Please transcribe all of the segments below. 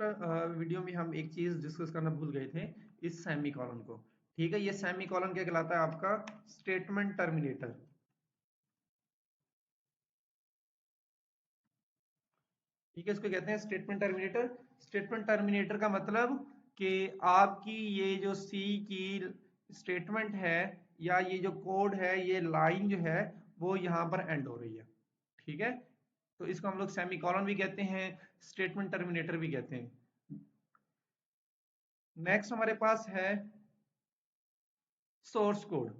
Last video में हम एक चीज डिस्कस करना भूल गए थे, इस सेमी कॉलन को। ठीक है, ये सेमी कॉलन क्या कहलाता है? आपका स्टेटमेंट टर्मिनेटर। ठीक है, इसको कहते हैं स्टेटमेंट टर्मिनेटर। स्टेटमेंट टर्मिनेटर का मतलब कि आपकी ये जो सी की स्टेटमेंट है या ये जो कोड है, ये लाइन जो है वो यहां पर एंड हो रही है। ठीक है, तो इसको हम लोग सेमी कॉलन भी कहते हैं, स्टेटमेंट टर्मिनेटर भी कहते हैं। नेक्स्ट हमारे पास है सोर्स कोड।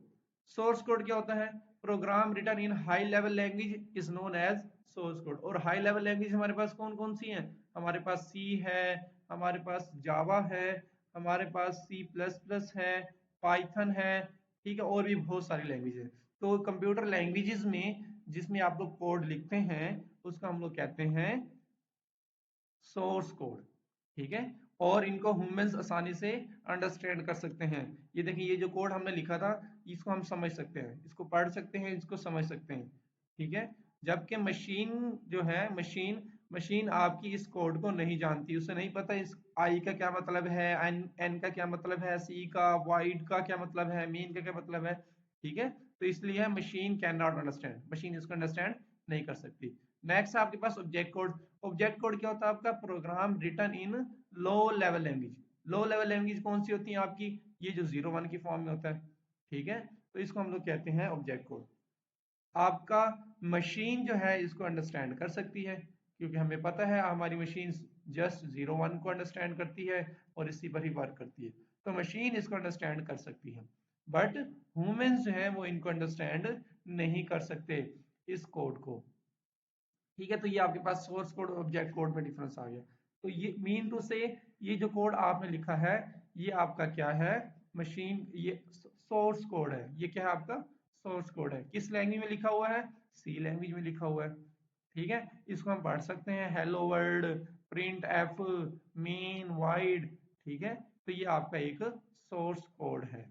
सोर्स कोड क्या होता है? Program written in high level language is known as source code. और हाई लेवल लैंग्वेज हमारे पास कौन कौन सी हैं? हमारे पास सी है, हमारे पास जावा है, हमारे पास सी प्लस प्लस है, पाइथन है। ठीक है, और भी बहुत सारी लैंग्वेज है। तो कंप्यूटर लैंग्वेजेस में जिसमें आप लोग कोड लिखते हैं उसका हम लोग कहते हैं सोर्स कोड। ठीक है, और इनको ह्यूमंस आसानी से अंडरस्टैंड कर सकते हैं। ये देखिए, ये जो कोड हमने लिखा था इसको हम समझ सकते हैं, इसको पढ़ सकते हैं, इसको समझ सकते हैं। ठीक है, जबकि मशीन जो है, मशीन आपकी इस कोड को नहीं जानती, उसे नहीं पता इस आई का क्या मतलब है, एन का क्या मतलब है, सी का, वाइड का क्या मतलब है, मीन का क्या मतलब है। ठीक है, तो इसलिए machine can not understand, machine इसको अंडरस्टैंड नहीं कर सकती। नेक्स्ट आपके पास ऑब्जेक्ट कोड। ऑब्जेक्ट कोड क्या होता है? आपका program written in low level language. Low level language कौन सी होती है आपकी? ये जो 01 की फॉर्म में होता है। ठीक है, तो इसको हम लोग कहते हैं ऑब्जेक्ट कोड। आपका मशीन जो है इसको अंडरस्टैंड कर सकती है, क्योंकि हमें पता है हमारी मशीन जस्ट 01 को अंडरस्टैंड करती है और इसी पर ही वर्क करती है। तो मशीन इसको अंडरस्टैंड कर सकती है, बट ह्यूमंस जो है वो इनको अंडरस्टैंड नहीं कर सकते, इस कोड को। ठीक है, तो ये आपके पास सोर्स कोड और ऑब्जेक्ट कोड में डिफरेंस आ गया। तो ये मीन टू से, ये जो कोड आपने लिखा है ये आपका क्या है? मशीन, ये सोर्स कोड है। ये क्या है आपका? सोर्स कोड है। किस लैंग्वेज में लिखा हुआ है? सी लैंग्वेज में लिखा हुआ है। ठीक है, इसको हम पढ़ सकते हैं, hello world, print F, mean, wide. ठीक है, तो ये आपका एक सोर्स कोड है।